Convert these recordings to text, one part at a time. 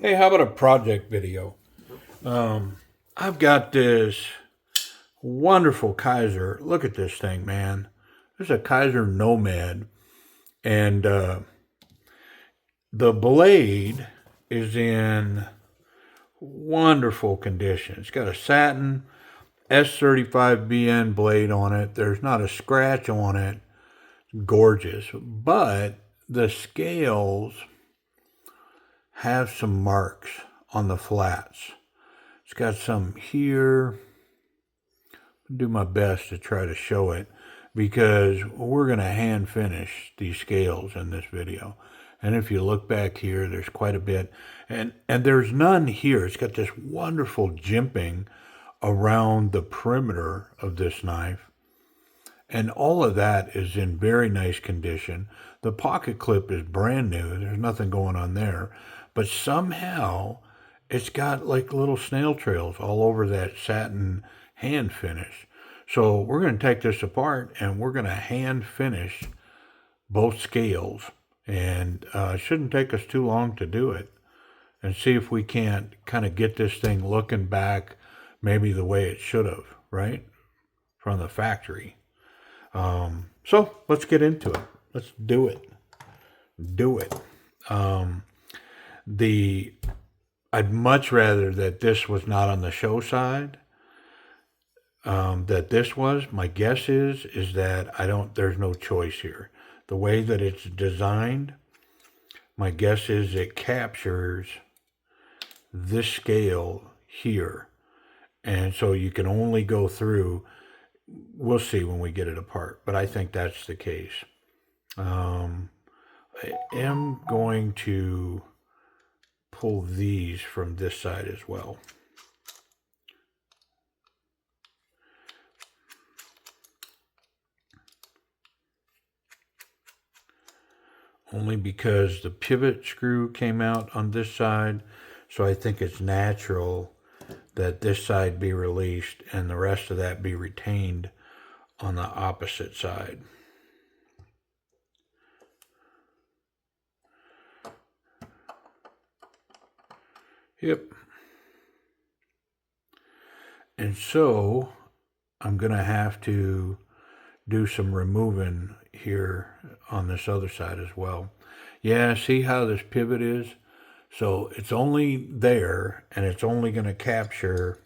Hey, how about a project video? I've got this wonderful KIZER. Look at this thing, man. This is a KIZER Nomad, and the blade is in wonderful condition. It's got a satin S35BN blade on it. There's not a scratch on it. Gorgeous, but the scales have some marks on the flats. It's got some here. I'll do my best to try to show it because we're going to hand finish these scales in this video. And if you look back here, there's quite a bit. And there's none here. It's got this wonderful jimping around the perimeter of this knife. And all of that is in very nice condition. The pocket clip is brand new. There's nothing going on there. But somehow it's got like little snail trails all over that satin hand finish. So we're going to take this apart and we're going to hand finish both scales. And it shouldn't take us too long to do it. And see if we can't kind of get this thing looking back maybe the way it should have, right? From the factory. So let's get into it. Let's do it. Do it. I'd much rather that this was not on the show side. That this was. My guess is that there's no choice here. The way that it's designed, my guess is it captures this scale here. And so you can only go through. We'll see when we get it apart, but I think that's the case. I am going to pull these from this side as well. Only because the pivot screw came out on this side, so I think it's natural that this side be released and the rest of that be retained on the opposite side. Yep. And so I'm going to have to do some removing here on this other side as well. Yeah, see how this pivot is? So it's only there, and it's only going to capture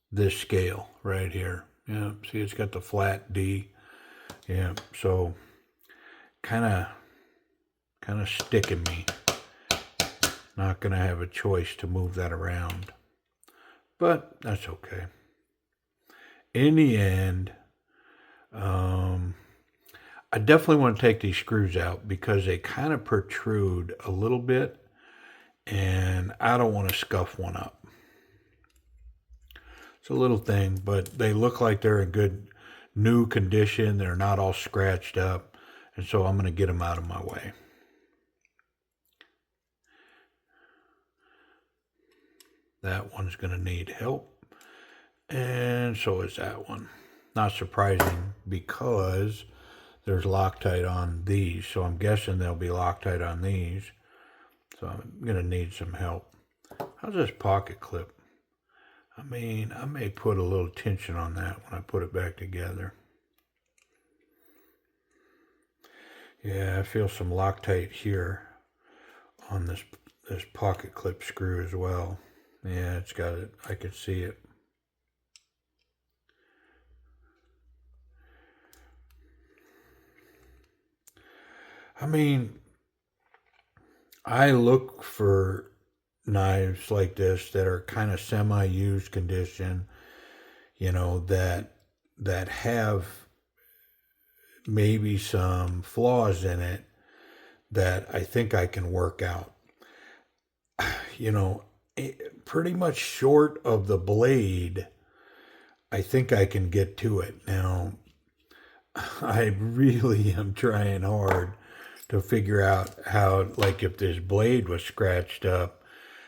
this scale right here. Yeah, see it's got the flat D. Yeah, so kind of sticking me. Not going to have a choice to move that around. But that's okay. In the end, I definitely want to take these screws out because they kind of protrude a little bit and I don't want to scuff one up. It's a little thing, but they look like they're in good new condition. They're not all scratched up. And so I'm going to get them out of my way. That one's going to need help. And so is that one. Not surprising because there's Loctite on these. So I'm guessing there'll be Loctite on these. So I'm going to need some help. How's this pocket clip? I mean, I may put a little tension on that when I put it back together. Yeah, I feel some Loctite here on this pocket clip screw as well. Yeah, it's got it. I can see it. I mean, I look for knives like this that are kind of semi-used condition, you know, that have maybe some flaws in it that I think I can work out. You know, pretty much short of the blade, I think I can get to it. Now, I really am trying hard to figure out how, like if this blade was scratched up,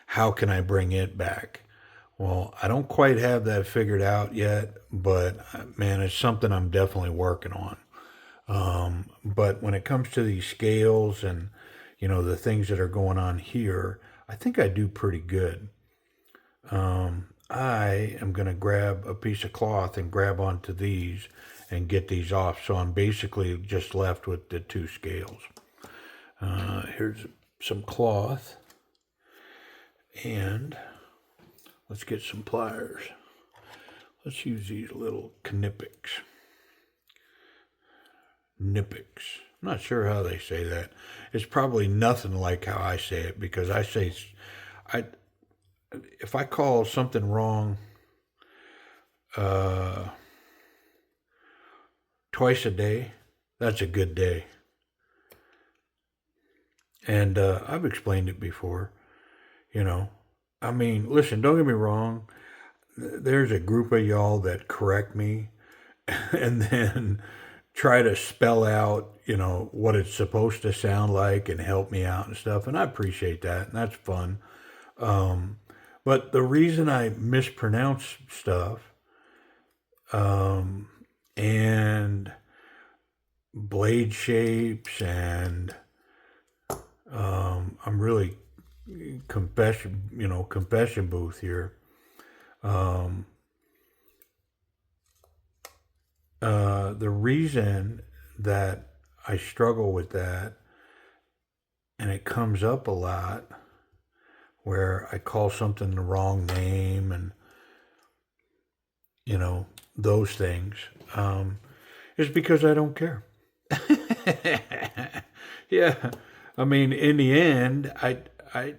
how can I bring it back? Well, I don't quite have that figured out yet, but man, it's something I'm definitely working on. But when it comes to these scales and, the things that are going on here, I think I do pretty good. I am going to grab a piece of cloth and grab onto these and get these off. So I'm basically just left with the two scales. Here's some cloth, and let's get some pliers. Let's use these little Knipex. Knipex. I'm not sure how they say that. It's probably nothing like how I say it, because if I call something wrong twice a day, that's a good day. And I've explained it before, I mean, listen, don't get me wrong. There's a group of y'all that correct me and then try to spell out, what it's supposed to sound like and help me out and stuff. And I appreciate that. And that's fun. But the reason I mispronounce stuff, and blade shapes, and I'm really confession booth here. The reason that I struggle with that, and it comes up a lot, where I call something the wrong name and, those things, is because I don't care. Yeah. I mean, in the end, I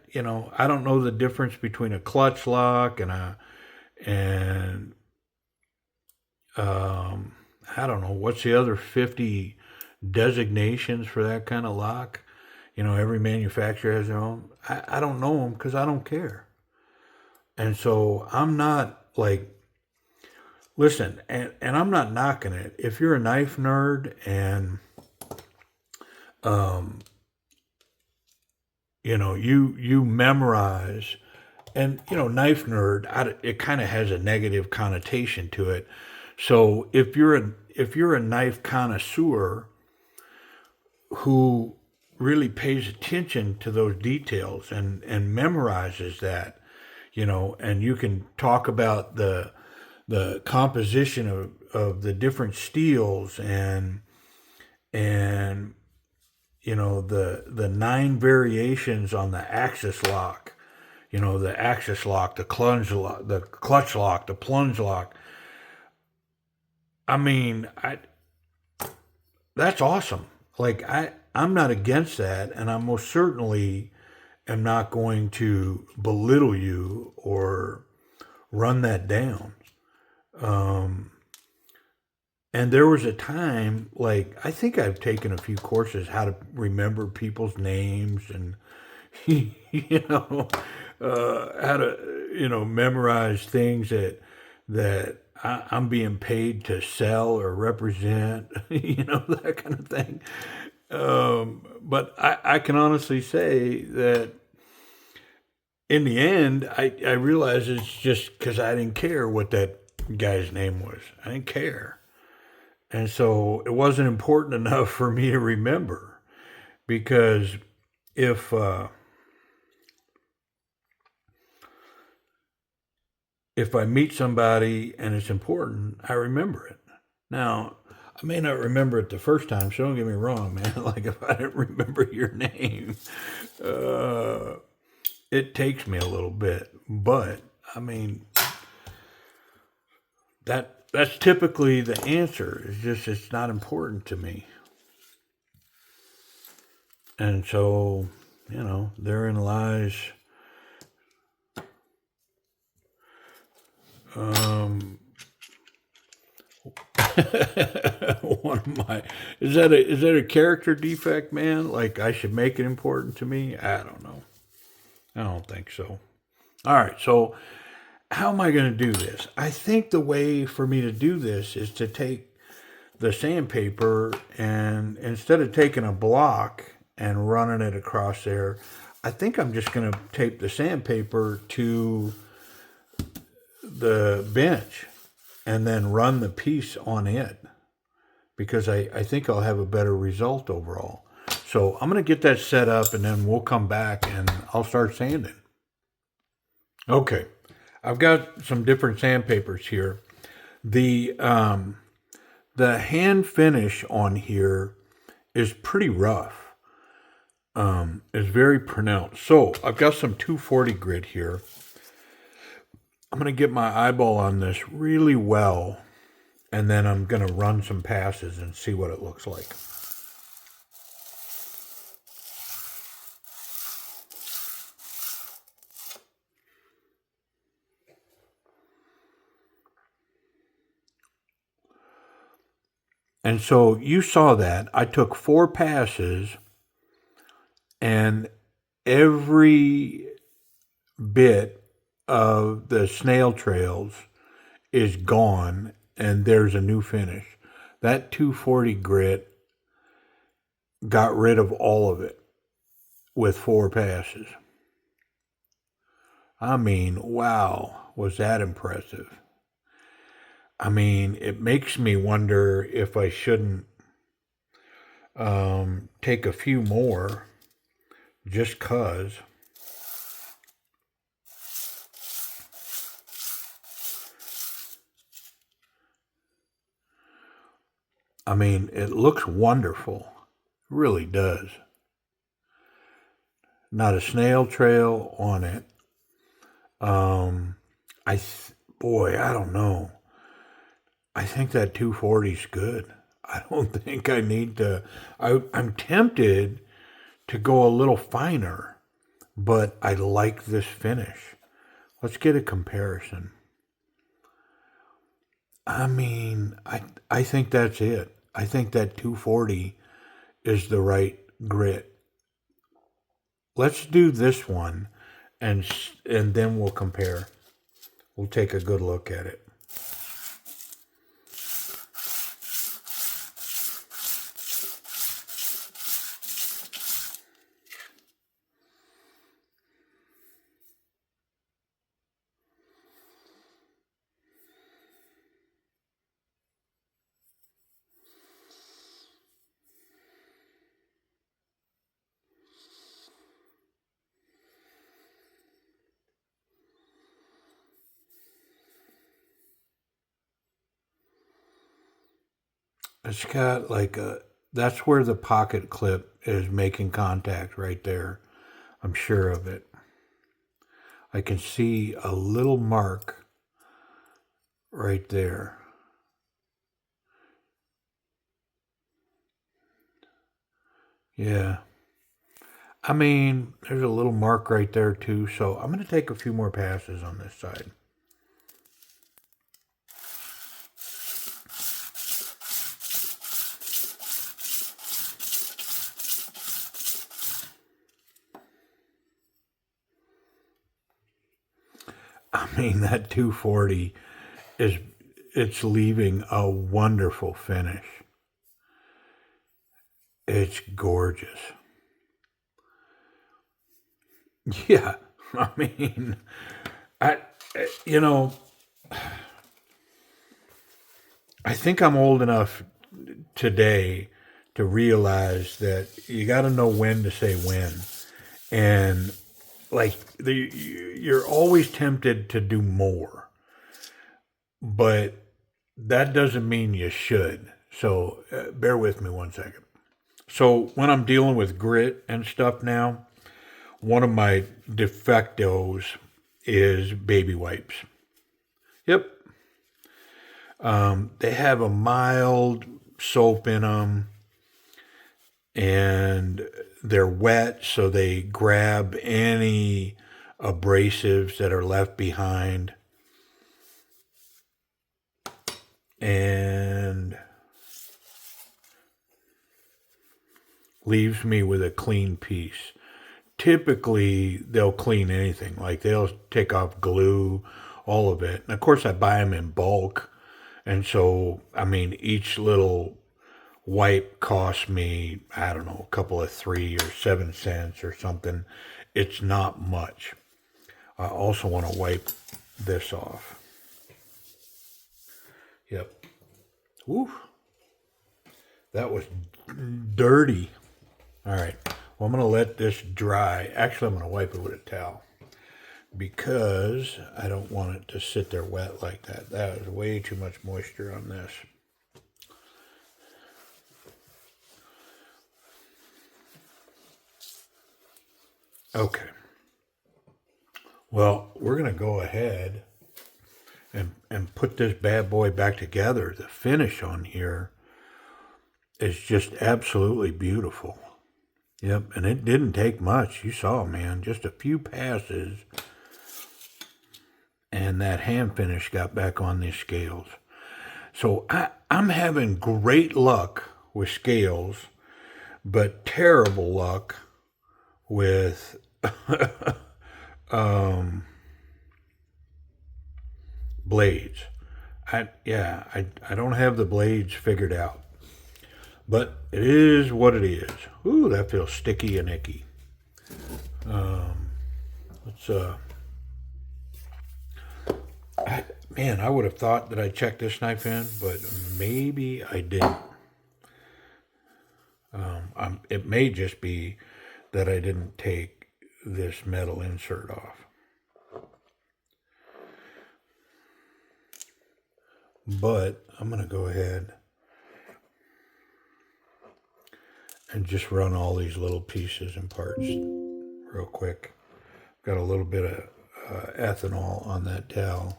don't know the difference between a clutch lock and I don't know, what's the other 50 designations for that kind of lock? Every manufacturer has their own. I don't know them because I don't care. And so I'm not like, listen, and I'm not knocking it. If you're a knife nerd and, you memorize, and, knife nerd, it kind of has a negative connotation to it. So if you're a knife connoisseur who really pays attention to those details and memorizes that, and you can talk about the composition of the different steels and the 9 variations on the axis lock, the axis lock, the clutch lock, the plunge lock. I mean, that's awesome. Like, I'm not against that, and I most certainly am not going to belittle you or run that down. And there was a time, like, I think I've taken a few courses how to remember people's names and, how to, memorize things that I'm being paid to sell or represent, that kind of thing. But I can honestly say that in the end, I realized it's just because I didn't care what that guy's name was. I didn't care. And so it wasn't important enough for me to remember, because if I meet somebody and it's important, I remember it. Now, I may not remember it the first time, so don't get me wrong, man. Like, if I didn't remember your name, it takes me a little bit. But, I mean, that's typically the answer. It's just, it's not important to me. And so, therein lies one of my, is that a character defect, man? Like, I should make it important to me? I don't know. I don't think so. All right, so how am I going to do this? I think the way for me to do this is to take the sandpaper, and instead of taking a block and running it across there, I think I'm just going to tape the sandpaper to the bench and then run the piece on it. because I think I'll have a better result overall. So I'm going to get that set up and then we'll come back and I'll start sanding. Okay, I've got some different sandpapers here. The hand finish on here is pretty rough. It's very pronounced. So I've got some 240 grit here. I'm going to get my eyeball on this really well, and then I'm going to run some passes and see what it looks like. And so you saw that. I took 4 passes, and every bit of the snail trails is gone, and there's a new finish. That 240 grit got rid of all of it with 4 passes. I mean, wow, was that impressive. I mean, it makes me wonder if I shouldn't take a few more just 'cause. I mean, it looks wonderful. It really does. Not a snail trail on it. Boy, I don't know. I think that 240 is good. I don't think I need to. I'm tempted to go a little finer, but I like this finish. Let's get a comparison. I mean, I think that's it. I think that 240 is the right grit. Let's do this one, and then we'll compare. We'll take a good look at it. It's got like that's where the pocket clip is making contact right there. I'm sure of it. I can see a little mark right there. Yeah. I mean, there's a little mark right there too. So I'm going to take a few more passes on this side. I mean, that 240 it's leaving a wonderful finish. It's gorgeous. Yeah, I mean, I you know, I think I'm old enough today to realize that you got to know when to say when, and like you're always tempted to do more, but that doesn't mean you should. So bear with me one second. So when I'm dealing with grit and stuff now, one of my defectos is baby wipes. Yep. They have a mild soap in them and they're wet, so they grab any abrasives that are left behind. And leaves me with a clean piece. Typically, they'll clean anything. Like they'll take off glue, all of it. And of course, I buy them in bulk. And so, I mean, each little wipe costs me, I don't know, a couple of 3 or 7 cents or something. It's not much. I also want to wipe this off. Yep. Woo. That was dirty. All right. Well, I'm going to let this dry. Actually, I'm going to wipe it with a towel because I don't want it to sit there wet like that. That is way too much moisture on this. Okay. Well, we're going to go ahead and put this bad boy back together. The finish on here is just absolutely beautiful. Yep, and it didn't take much. You saw, man, just a few passes, and that hand finish got back on these scales. So I'm having great luck with scales, but terrible luck with blades. I don't have the blades figured out. But it is what it is. Ooh, that feels sticky and icky. Man, I would have thought that I checked this knife in, but maybe I didn't. It may just be that I didn't take this metal insert off. But I'm going to go ahead and just run all these little pieces and parts real quick. Got a little bit of ethanol on that towel.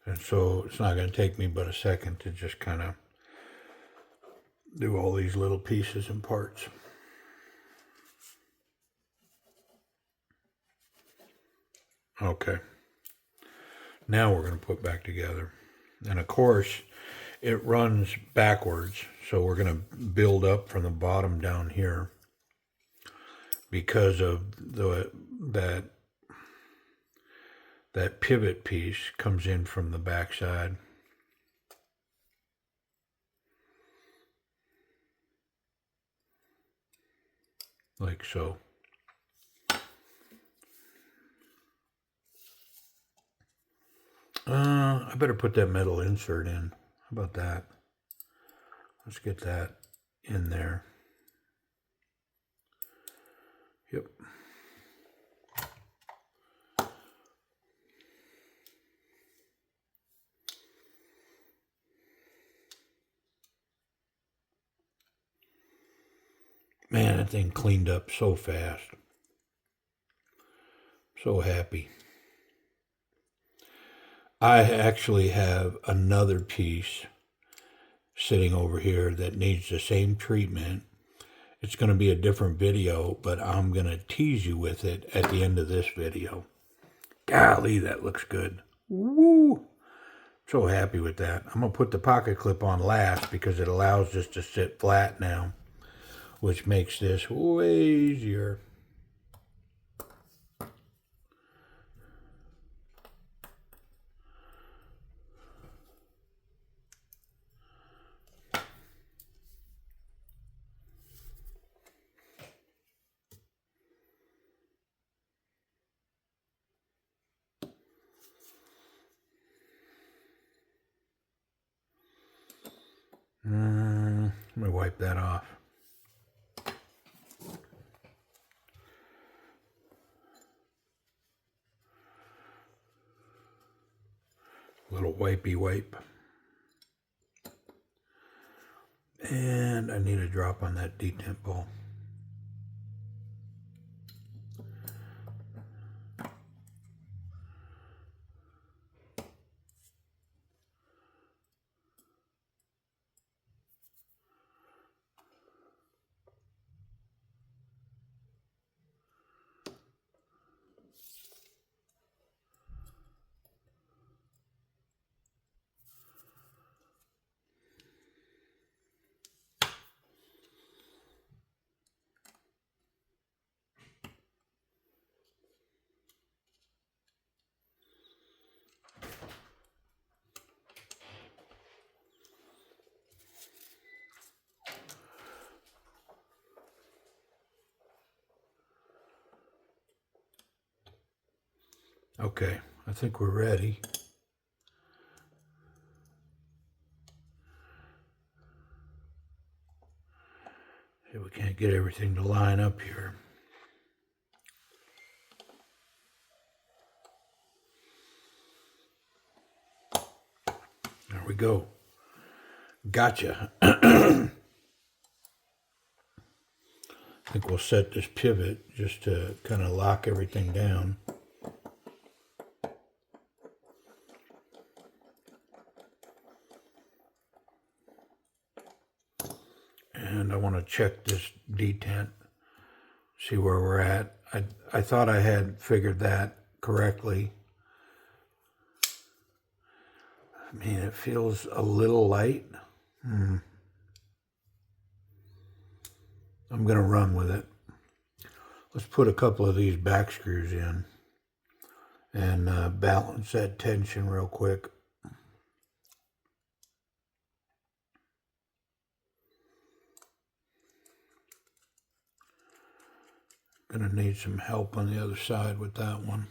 And so it's not going to take me but a second to just kind of do all these little pieces and parts. Okay. Now we're going to put back together. And of course, it runs backwards. So we're going to build up from the bottom down here because of that pivot piece comes in from the back side. Like so. I better put that metal insert in. How about that? Let's get that in there. Yep. Man, that thing cleaned up so fast. So happy. I actually have another piece sitting over here that needs the same treatment. It's going to be a different video, but I'm going to tease you with it at the end of this video. Golly, that looks good. Woo! So happy with that. I'm going to put the pocket clip on last because it allows this to sit flat now, which makes this way easier. Let me wipe that off. Little wipey wipe. And I need a drop on that detent ball. Okay, I think we're ready. See, we can't get everything to line up here. There we go. Gotcha. I think we'll set this pivot just to kind of lock everything down. And I want to check this detent, see where we're at. I thought I had figured that correctly. I mean, it feels a little light. I'm going to run with it. Let's put a couple of these back screws in and balance that tension real quick. Gonna need some help on the other side with that one.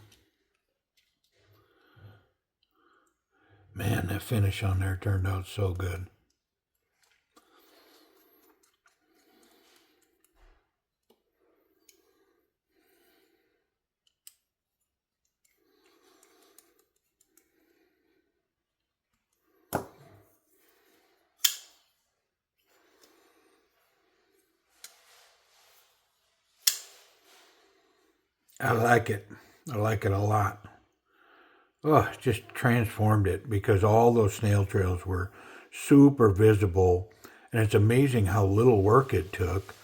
Man, that finish on there turned out so good. I like it. I like it a lot. Oh, it just transformed it because all those snail trails were super visible. And it's amazing how little work it took.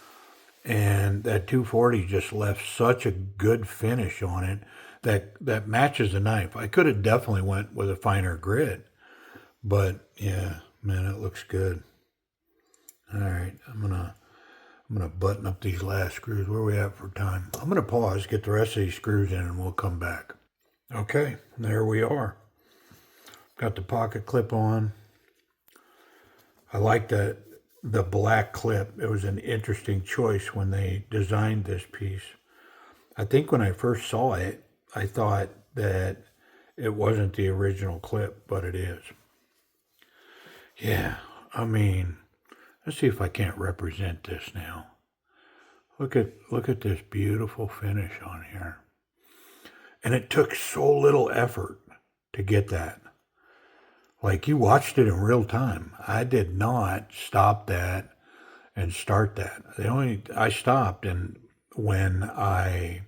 And that 240 just left such a good finish on it that matches the knife. I could have definitely went with a finer grit. But yeah, man, it looks good. All right, I'm gonna button up these last screws. Where are we at for time? I'm gonna pause, get the rest of these screws in, and we'll come back. Okay, there we are. Got the pocket clip on. I like the black clip. It was an interesting choice when they designed this piece. I think when I first saw it, I thought that it wasn't the original clip, but it is. Yeah, I mean, let's see if I can't represent this now. Look at this beautiful finish on here. And it took so little effort to get that. Like, you watched it in real time. I did not stop that and start that. I stopped and when I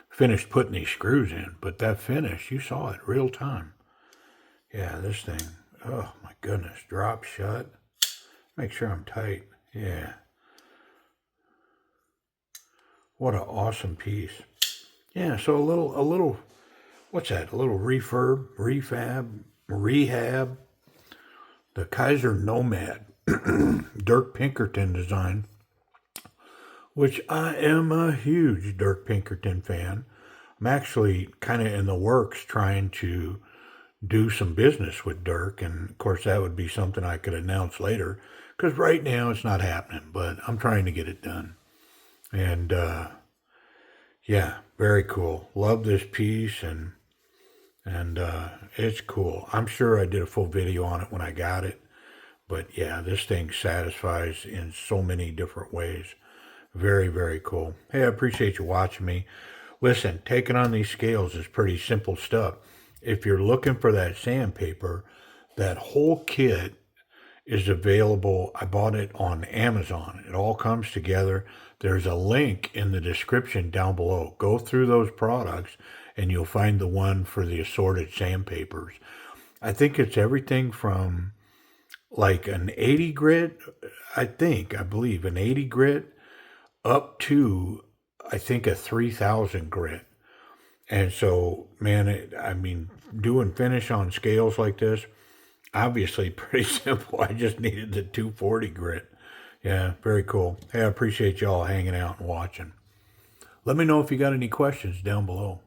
finished putting these screws in, but that finish, you saw it real time. Yeah, this thing, oh my goodness, drop shut. Make sure I'm tight. Yeah. What an awesome piece. Yeah, so a little, what's that? A little rehab, the KIZER Nomad, Dirk Pinkerton design, which I am a huge Dirk Pinkerton fan. I'm actually kind of in the works trying to do some business with Dirk, and of course that would be something I could announce later, because right now it's not happening, but I'm trying to get it done. And yeah, very cool. Love this piece, and it's cool. I'm sure I did a full video on it when I got it, but yeah, this thing satisfies in so many different ways. Very, very cool. Hey, I appreciate you watching me. Listen, taking on these scales is pretty simple stuff. If you're looking for that sandpaper, that whole kit is available. I bought it on Amazon. It all comes together. There's a link in the description down below. Go through those products and you'll find the one for the assorted sandpapers. I think it's everything from like an 80 grit, I believe an 80 grit up to, I think, a 3000 grit. And so, man, I mean, doing finish on scales like this, obviously pretty simple. I just needed the 240 grit. Yeah, very cool. Hey, I appreciate y'all hanging out and watching. Let me know if you got any questions down below.